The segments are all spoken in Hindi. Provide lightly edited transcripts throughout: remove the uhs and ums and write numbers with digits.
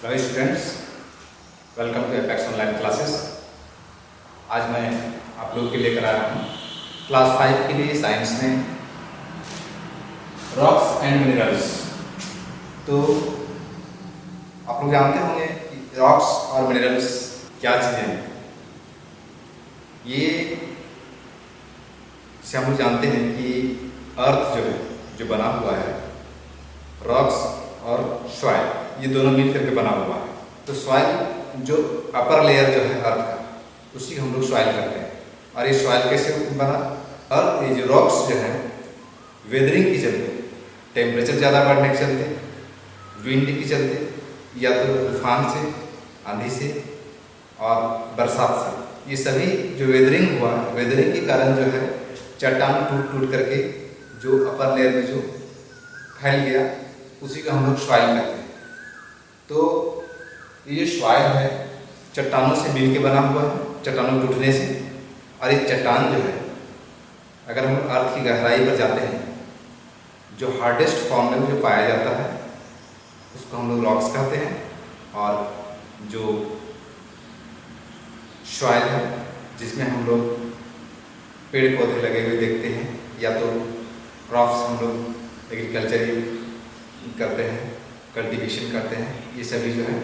Hello students, welcome to Apex online classes. आज मैं आप लोग के लिए लेकर आया हूँ क्लास 5 के लिए साइंस में रॉक्स एंड मिनरल्स। तो आप लोग जानते होंगे कि रॉक्स और मिनरल्स क्या चीज़ें हैं। ये से हम लोग जानते हैं कि अर्थ जो बना हुआ है, रॉक्स और सॉइल, ये दोनों मिल करके बना हुआ है। तो सॉइल जो अपर लेयर जो है अर्थ का, उसी को हम लोग सॉइल कहते हैं। और ये सॉइल कैसे बना? और ये जो रॉक्स जो है वेदरिंग के चलते, टेम्परेचर ज़्यादा बढ़ने के चलते, विंड के चलते, या तो तूफान से, आंधी से और बरसात से, ये सभी जो वेदरिंग हुआ, वेदरिंग के कारण जो है चट्टान टूट टूट करके जो अपर लेयर में जो फैल गया, उसी का हम लोग सॉइल कहते हैं। तो ये सॉइल है चट्टानों से मिल के बना हुआ है, चट्टानों टूटने से। और ये चट्टान जो है, अगर हम अर्थ की गहराई पर जाते हैं, जो हार्डेस्ट फॉर्म में जो पाया जाता है, उसको हम लोग रॉक्स कहते हैं। और जो सॉइल है, जिसमें हम लोग पेड़ पौधे लगे हुए देखते हैं, या तो क्रॉप्स हम लोग एग्रीकल्चर करते हैं, कल्टीवेशन करते हैं, ये सभी जो है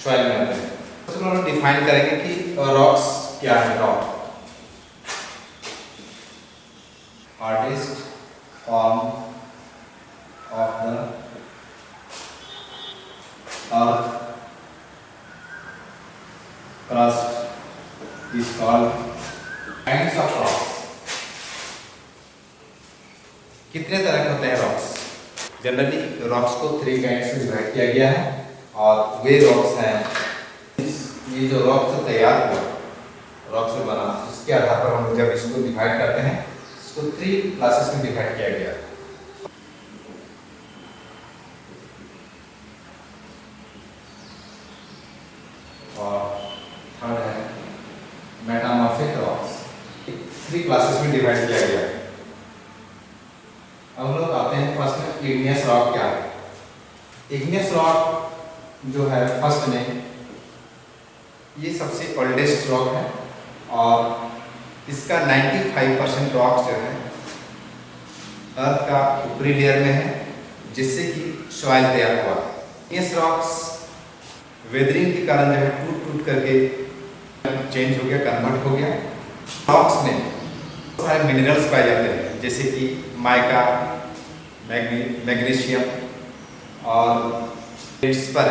सॉइल में आते हैं। तो हम लोग डिफाइन करेंगे कि रॉक्स क्या है। Rock hardest form of the earth crust is called kinds of rocks. कितने तरह के होते हैं रॉक्स? जनरली रॉक्स को 3 काइंड्स में डिवाइड किया गया है। और वे रॉक्स हैं, ये जो रॉक से तैयार हुआ, रॉक से बना, उसके आधार पर हम जब इसको डिवाइड करते हैं, इसको 3 क्लासेस में डिवाइड किया गया है। और थर्ड है मेटामॉर्फिक रॉक्स। 3 क्लासेस में डिवाइड किया गया है। अब हम लोग आते हैं फर्स्ट में, इग्नियस रॉक क्या है। इग्नियस रॉक जो है फर्स्ट में, ये सबसे ओल्डेस्ट रॉक है और इसका 95% रॉक जो है अर्थ का ऊपरी लेयर में है, जिससे कि सॉइल तैयार हुआ। इग्नियस रॉक्स वेदरिंग के कारण जो है टूट टूट करके चेंज हो गया, कन्वर्ट हो गया। रॉक्स में बहुत सारे मिनरल्स पाए जाते हैं, जैसे कि माइका, मैग्नीशियम और फेल्सपार।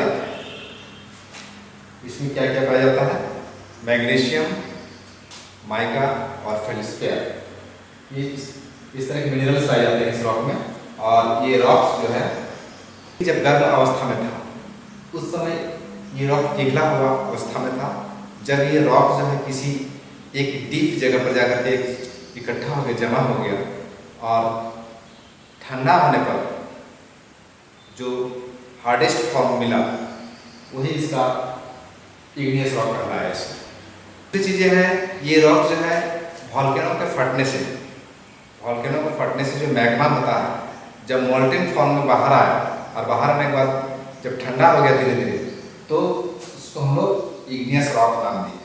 इसमें क्या क्या पाया जाता है? मैग्नीशियम, माइका और फेल्सपार। ये इस तरह के मिनरल्स पाए जाते हैं इस रॉक में। और ये रॉक्स जो है जब गर्म अवस्था में था, उस समय ये रॉक पिघला हुआ अवस्था में था। जब ये रॉक जो है किसी एक डीप जगह पर जाकर के इकट्ठा हो गया, जमा हो गया, और ठंडा होने पर जो हार्डेस्ट फॉर्म मिला, वही इसका इग्नियस रॉक कहलाया है। दूसरी चीज़ें हैं, ये रॉक जो है वॉल्केनो के फटने से, जो मैग्मा होता है, जब मोल्टेन फॉर्म में बाहर आया, और बाहर आने के बाद जब ठंडा हो गया धीरे धीरे, तो उसको हम लोग इग्नियस रॉक नाम दिए।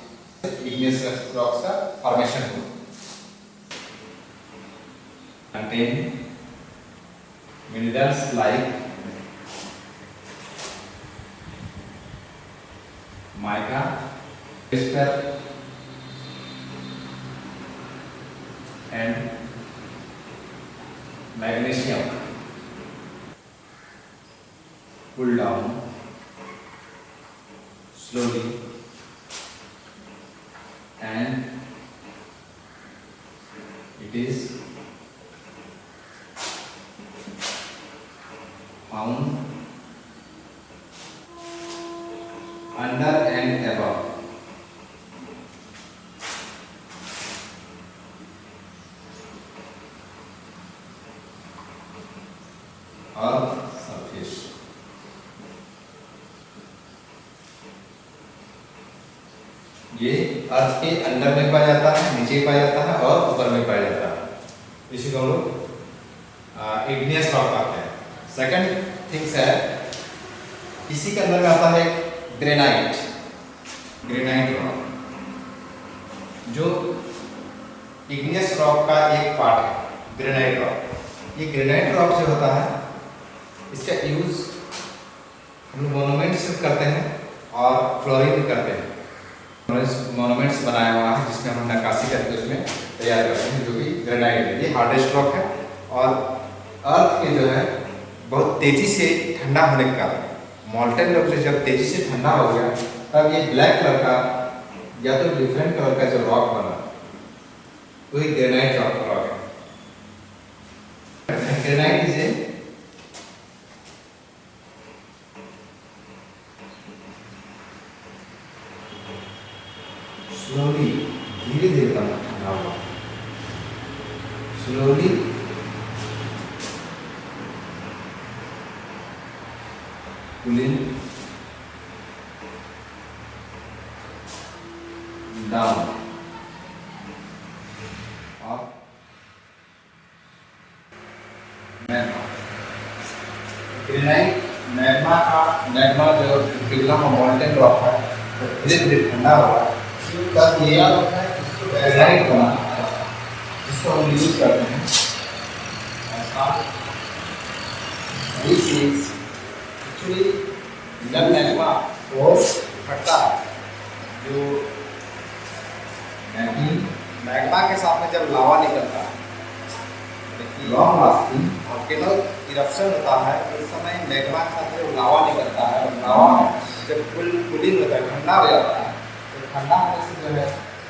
इग्नियस रॉक्स का फॉर्मेशन हुआ। Contain minerals like mica, feldspar and magnesium cool down slowly and it is found under and above earth surface। ये अर्थ के अंदर में पाया जाता है, नीचे पाया जाता है और ऊपर में पाया जाता है। इसी को हम लोग इग्नियस रॉक कहते हैं। सेकंड थिंग्स है इसी के अंदर में आता है ग्रेनाइट, ग्रेनाइट रॉक, जो इग्नियस रॉक का एक पार्ट है। ग्रेनाइट रॉक, ये ग्रेनाइट रॉक जो होता है इसका यूज हम लोग मोनूमेंट्स करते हैं और फ्लोरिंग करते हैं। मोनूमेंट्स बनाया हुआ है जिसमें हम नक्काशी करके उसमें तैयार करते हैं, जो कि ग्रेनाइट है। ये हार्डेस्ट रॉक है और अर्थ के जो है बहुत तेजी से ठंडा होने के कारण, मॉल्टेन रॉक से जब तेजी से ठंडा हो गया तब ये ब्लैक कलर का या तो डिफरेंट कलर का जो रॉक बना वही ग्रेनाइट रॉक है। ग्रेनाइट इज ए स्लोली, धीरे धीरे ठंडा हुआ, स्लोली कूलिंग डाउन। और ग्रेनाइट मैग्मा जो पिघला हुआ मॉल्टेन रॉक है तो धीरे धीरे ठंडा हुआ तब ये ग्रेनाइट बना, जिसको हम यूज करते हैं। एक्चुअली जब मैग्मा फोर्स फटता है, जो मैग्मा के साथ में जब लावा निकलता है, लॉन्ग लास्टिंग वोल्केनो इरप्शन होता है, उस समय मैग्मा के साथ में लावा निकलता है और लावा जब कूलिंग होता है, ठंडा हो जाता है, तो ठंडा होने से जो है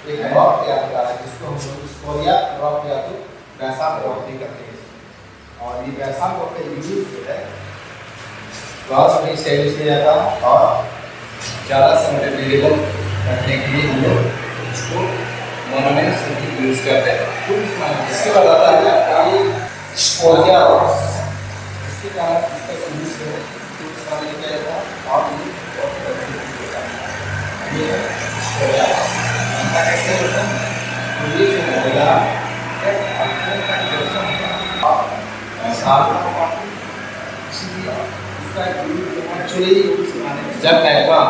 एक रॉक तैयार होता है जिसको हम लोग स्कोरिया रॉक या तो बैसाल्ट रॉक भी कहते हैं। और ये बैसाल्ट रॉक का यूज जो है ग्लास में सेल किया जाता है और ज़्यादा समय ड्यूरेबल रखने के लिए हम लोग इसको मोनूमेंट्स में यूज करते हैं। इसके बाद आता है स्कोरिया रॉक, इसके कारण इसका यूज किया जाता है और ये स्कोरिया कैसे होता है, ये जो होगा एक्चुअली जब मैग्मा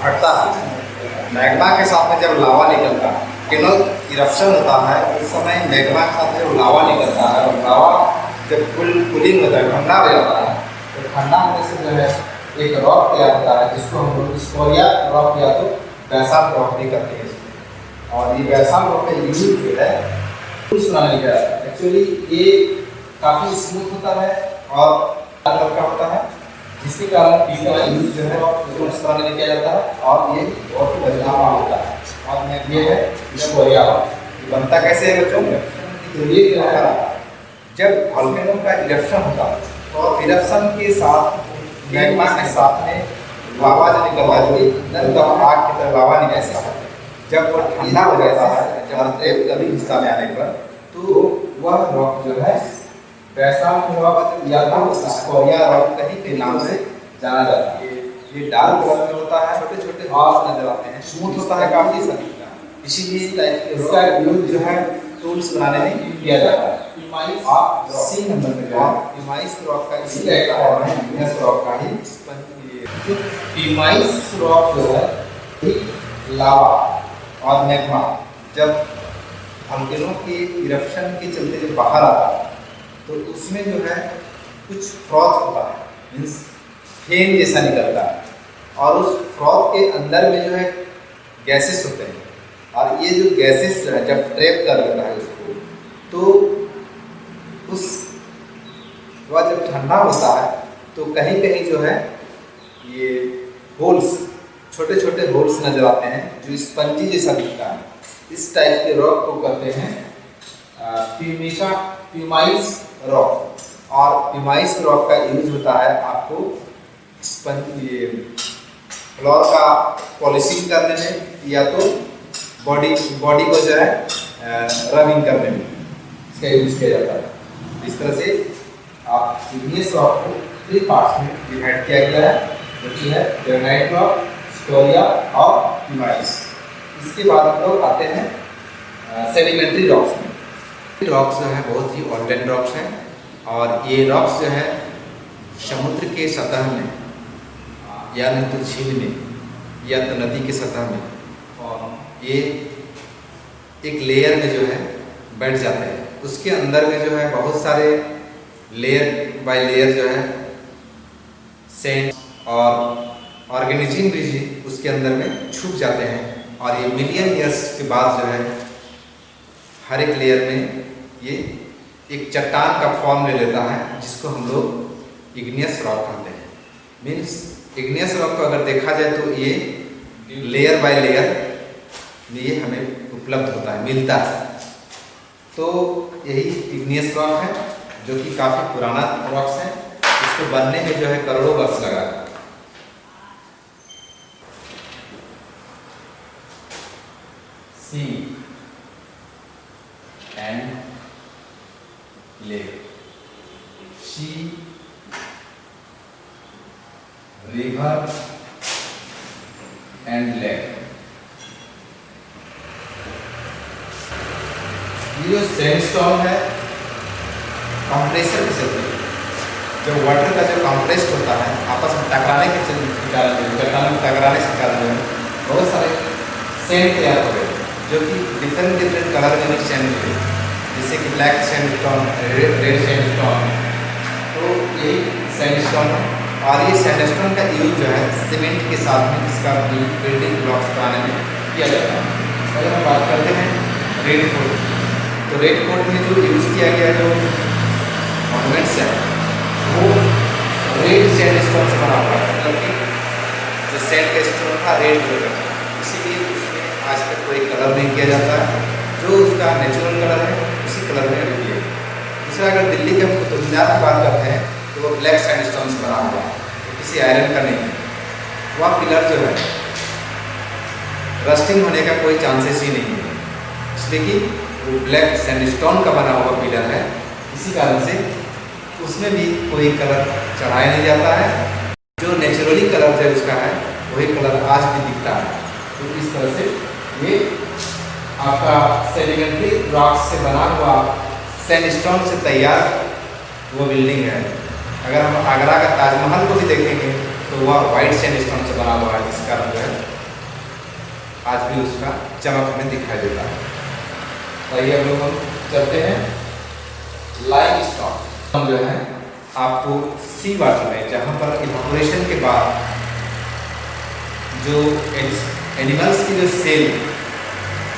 फटता है, मैग्मा के साथ में जब लावा निकलता है, इरप्शन होता है, उस समय मैग्मा के साथ जब लावा निकलता है और लावा जब कूलिंग होता है, ठंडा हो जाता है, तो ठंडा होने से जो है एक रॉक तैयार होता है जिसको हम लोग स्कोरिया रॉक या तो बैसाल्ट रॉक भी करते हैं। और ये बैसाल्ट रॉक का यूज जो है टूल्स बनाने के लिए, एक्चुअली ये काफ़ी स्मूथ होता है और कलर का होता है, जिसके कारण इसका यूज जो है टूल्स बनाने में किया जाता है और ये बहुत ही बदलाव होता है। और ये है स्कोरिया रॉक, बनता कैसे है बच्चों? तो ये जो है जब वोल्केनो का इरप्शन होता है तो इरप्शन के साथ मैग्मा के साथ में लावा जो निकलता है, जो आग की तरह लावा निकलता है, जब वो ठंडा हो जाता है, जब टेप कभी हिस्सा में आने पर, तो वह रॉक जो है बैसाल्ट रॉक या तो स्कोरिया रॉक कहीं के नाम से जाना जाता है। ये डार्क कलर में होता है, छोटे छोटे हॉर्स नजर आते हैं, स्मूथ होता है काफी सारी, इसीलिए टाइप के इसका यूज जो है टूल्स बनाने में किया जाता है। आप सी नंबर में जो है इमाइस रॉक का इसी टाइप का फॉर्म है, इग्नियस रॉक का ही। इमाइस रॉक जो है लावा और मैग्मा जब वोल्केनो के इरप्शन के चलते जब बाहर आता है तो उसमें जो है कुछ फ्रॉथ होता है, मीन्स फेम जैसा निकलता है, और उस फ्रॉथ के अंदर में जो है गैसेस होते हैं, और ये जो गैसेस जो है जब ट्रैप कर लेता है उसको, तो उस वह जब ठंडा होता है तो कहीं कहीं जो है ये होल्स, छोटे छोटे होल्स नजर आते हैं जो स्पंजी जैसा दिखता है। इस टाइप के रॉक को कहते हैं प्यूमाइस रॉक, और प्यूमाइस रॉक का यूज होता है आपको ये फ्लोर का पॉलिशिंग करने में या तो बॉडी को जो है रबिंग करने में इसका यूज किया जाता है। इस तरह से आप इग्नियस रॉक को 3 पार्ट्स में डिवाइड किया गया है, जो कि है ग्रेनाइट रॉक, स्कोरिया और प्यूमाइस। इसके बाद हम लोग आते हैं सेडिमेंट्री रॉक्स में। रॉक्स जो है बहुत ही ऑल्टेन रॉक्स हैं, और ये रॉक्स जो है समुद्र के सतह में या नहीं तो झील में या तो नदी की सतह में, और ये एक लेयर में जो है बैठ जाते हैं। उसके अंदर में जो है बहुत सारे लेयर बाय लेयर जो है सैंड और ऑर्गेनिज्म भी उसके अंदर में छुप जाते हैं, और ये मिलियन ईयर्स के बाद जो है हर एक लेयर में ये एक चट्टान का फॉर्म ले लेता है, जिसको हम लोग इग्नियस रॉक कहते हैं। मीन्स इग्नियस रॉक को अगर देखा जाए तो ये लेयर बाय लेयर में ये हमें उपलब्ध होता है, मिलता है। तो यही इग्नियस रॉक है, जो कि काफ़ी पुराना रॉक्स है। इसको बनने में जो है करोड़ों वर्ष लगा। Sea and lake, sea river and lake. ये जो सैंडस्टोन है कंप्रेसर के चलते, जो वाटर का जो कंप्रेस्ड होता है आपस में टकराने के कारण, चट्टानों में टकराने के कारण जो है बहुत सारे सैंड तैयार हो गए, जो कि डिफरेंट कलर में मिक्स सैंड हुए, जैसे कि ब्लैक सैंडस्टोन, रेड सैंडस्टोन। तो यही सैंडस्टोन है, और ये सैंडस्टोन का यूज जो है सीमेंट के साथ में इसका बिल्डिंग ब्लॉक्स बनाने में किया जाता है। अगर हम बात करते हैं रेड फोर्ट, तो रेड फोर्ट में जो यूज़ किया गया जो मॉन्यूमेंट्स है वो रेड सैंडस्टोन से बना हुआ है, मतलब कि जो सैंड का स्टोन था रेड कलर का, इसीलिए उसमें आज तक कोई कलर नहीं किया जाता है। जो उसका नेचुरल कलर है उसी कलर में रेडी है। दूसरा, अगर दिल्ली के कुतुब मीनार की बात करते हैं तो वो ब्लैक सैंडस्टोन से बना हुआ है, तो किसी आयरन का नहीं है। वह पिलर जो है रस्टिंग होने का कोई चांसेस ही नहीं है, इसलिए कि वो ब्लैक सैंडस्टोन का बना हुआ पिलर है। इसी कारण से उसमें भी कोई कलर चढ़ाया नहीं जाता है। जो नेचुरली कलर जो उसका है वही कलर आज भी दिखता है। तो इस तरह से ये आपका सेडिमेंट्री रॉक से बना हुआ सैंडस्टोन से तैयार वो बिल्डिंग है। अगर हम आगरा का ताजमहल को भी देखेंगे तो वह वाइट सैंडस्टोन से बना हुआ है, जिस कारण जो है आज भी उसका चमक हमें दिखाई देता है। तो ये हम चलते हैं लाइमस्टोन। हम जो है आपको सी वाटर में, जहाँ पर इवेपोरेशन के बाद जो एनिमल्स की जो सेल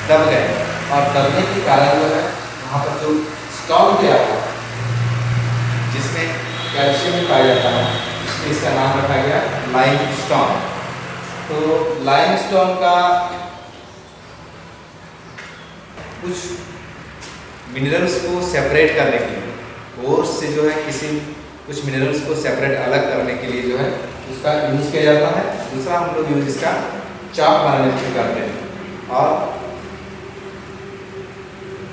दब गए, और दबने के कारण जो है वहाँ पर जो स्टोन किया हुआ जिसमें कैल्शियम पाया जाता है, इसलिए इसका नाम रखा गया लाइमस्टोन। तो लाइमस्टोन का कुछ मिनरल्स को सेपरेट करने के लिए, और से जो है किसी कुछ मिनरल्स को सेपरेट अलग करने के लिए जो है उसका यूज़ किया जाता है। दूसरा, हम लोग यूज इसका चाप बनाने के लिए करते हैं, और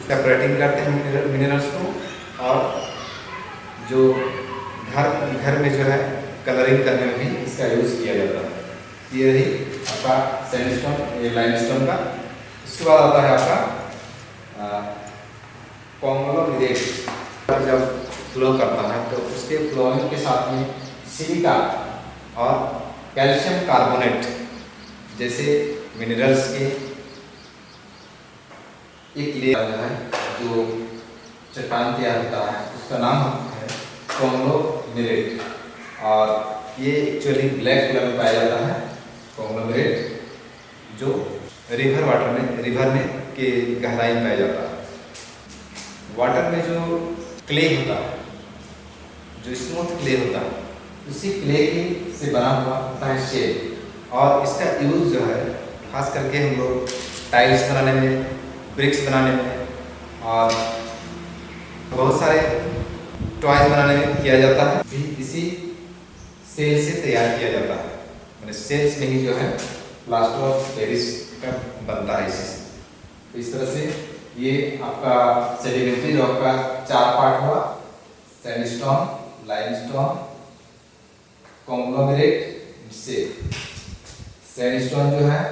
सेपरेटिंग करते हैं मिनरल्स को, और जो घर में जो है कलरिंग करने में भी इसका यूज़ किया जाता है। ये रही आपका सैंडस्टोन, ये लाइमस्टोन का। उसके बाद आता है आपका कॉन्ग्लोमेरेट। जब फ्लो करता है तो उसके फ्लोइंग के साथ में सिलिका और कैल्शियम कार्बोनेट जैसे मिनरल्स के एक लेयर है जो चट्टान तैयार होता है, उसका नाम है कॉन्ग्लोमेरेट, और ये एक्चुअली ब्लैक कलर में पाया जाता है कॉन्ग्लोमेरेट, जो रिवर में के गहराई में पाया जाता है। वाटर में जो क्ले होता है, जो स्मूथ क्ले होता है, उसी क्ले की से बना हुआ होता है शेल, और इसका यूज़ जो है खास करके हम लोग टाइल्स बनाने में, ब्रिक्स बनाने में, और बहुत सारे टॉयज बनाने में किया जाता है। इसी सेल से तैयार किया जाता है, मैंने सेल्स में ही जो है प्लास्टर ऑफ पेरिस का बनता है इसी से। तो इस तरह से ये आपका सेडिमेंट्री रॉक का 4 पार्ट हुआ: सैंडस्टोन, लाइमस्टोन, कॉन्ग्लोमेरेट। से सैंडस्टोन जो है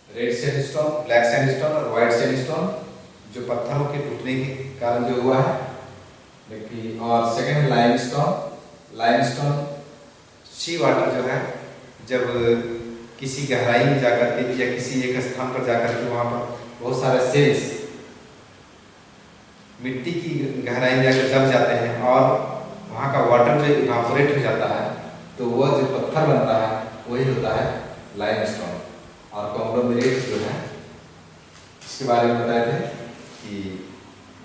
रेड सैंडस्टोन, ब्लैक सैंडस्टोन और व्हाइट सैंडस्टोन, जो पत्थरों के टूटने के कारण जो हुआ है। लेकिन और सेकंड लाइमस्टोन सी वाटर जो है जब किसी गहराई में जाकर के या किसी एक स्थान पर जाकर के वहाँ पर बहुत सारे सेल्स मिट्टी की गहराई में जाकर दब जाते हैं और वहाँ का वाटर जो इवापोरेट हो जाता है, तो वह जो पत्थर बनता है वही होता है लाइमस्टोन। और कॉन्ग्लोमेरेट जो है इसके बारे में बताए थे कि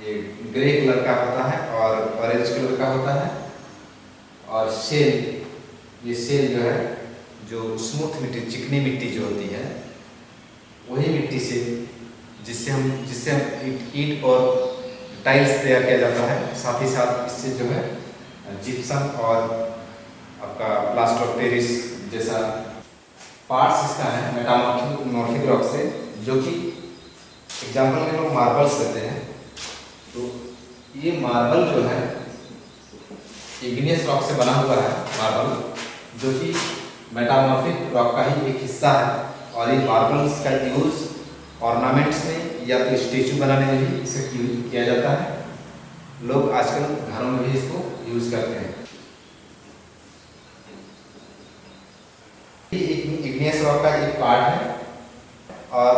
ये ग्रे कलर का होता है और ऑरेंज कलर का होता है, और ये सेल जो है जो स्मूथ मिट्टी, चिकनी मिट्टी जो होती है वही मिट्टी से जिससे हम ईंट और टाइल्स तैयार किया जाता है। साथ ही साथ इससे जो है जिप्सम और आपका प्लास्टर ऑफ पेरिस जैसा पार्ट्स इसका है मेटामॉर्फिक रॉक से, जो कि एग्जाम्पल में लोग मार्बल्स कहते हैं। तो ये मार्बल जो है इग्नियस रॉक से बना हुआ है मार्बल, जो कि मेटामॉर्फिक रॉक का ही एक हिस्सा है। और ये मार्बल्स का यूज ऑर्नामेंट्स में या तो स्टेचू बनाने में भी इसे किया जाता है। लोग आजकल घरों में भी इसको यूज करते हैं। इग्नियस रॉक का एक पार्ट है और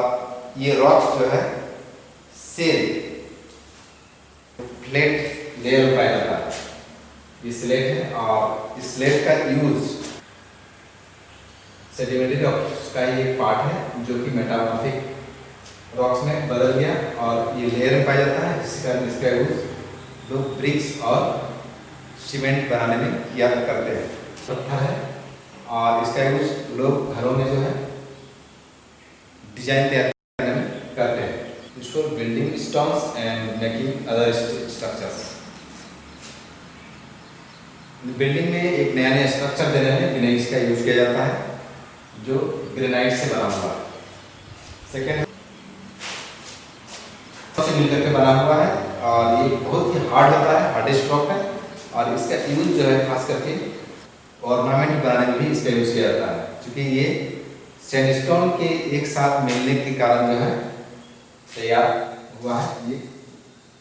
ये रॉक्स जो है सेल फ्लैट लेयर में पाया जाता है। ये स्लेट है और इस स्लेट का यूज सेडिमेंट्री रॉक्स का ही एक पार्ट है जो कि मेटामॉर्फिक रॉक्स में बदल गया और ये लेयर में पाया जाता है, जिसके कारण इसका यूज लोग ब्रिक्स और सीमेंट बनाने में किया करते हैं। पत्थर है और इसका यूज लोग घरों में जो है डिजाइन तैयार करने में करते हैं। Use for building stones and making other structures. Building में एक नया स्ट्रक्चर देने में ग्रेनाइट का यूज किया जाता है, जो ग्रेनाइट से बना हुआ है। सेकेंड से मिलकर के बना हुआ है और ये बहुत ही हार्ड होता है, हार्डेस्ट रॉक है। और इसका यूज जो है खास करके ऑर्नामेंट बनाने में भी इसका यूज किया जाता है, क्योंकि ये सैंडस्टोन के एक साथ मिलने के कारण जो है तैयार हुआ है। ये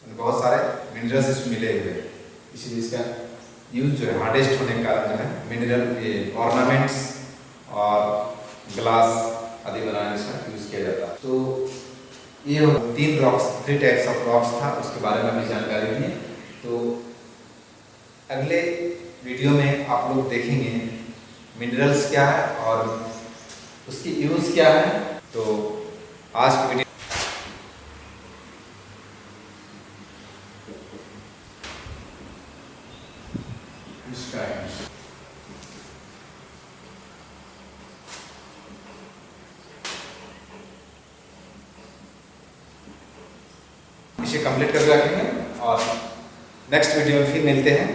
बहुत सारे मिनरल्स इसमें मिले हुए हैं, इसलिए इसका यूज जो है हार्डेस्ट होने के कारण जो है मिनरल ये ऑर्नामेंट्स और ग्लास आदि बनाने में इसका यूज किया जाता है। तो ये 3 टाइप्स ऑफ रॉक्स था, उसके बारे में भी जानकारी दी। तो अगले वीडियो में आप लोग देखेंगे मिनरल्स क्या है और उसकी यूज क्या है। तो आज की वीडियो इसे कंप्लीट कर रखेंगे और नेक्स्ट वीडियो में फिर मिलते हैं।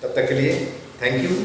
तब तक के लिए थैंक यू।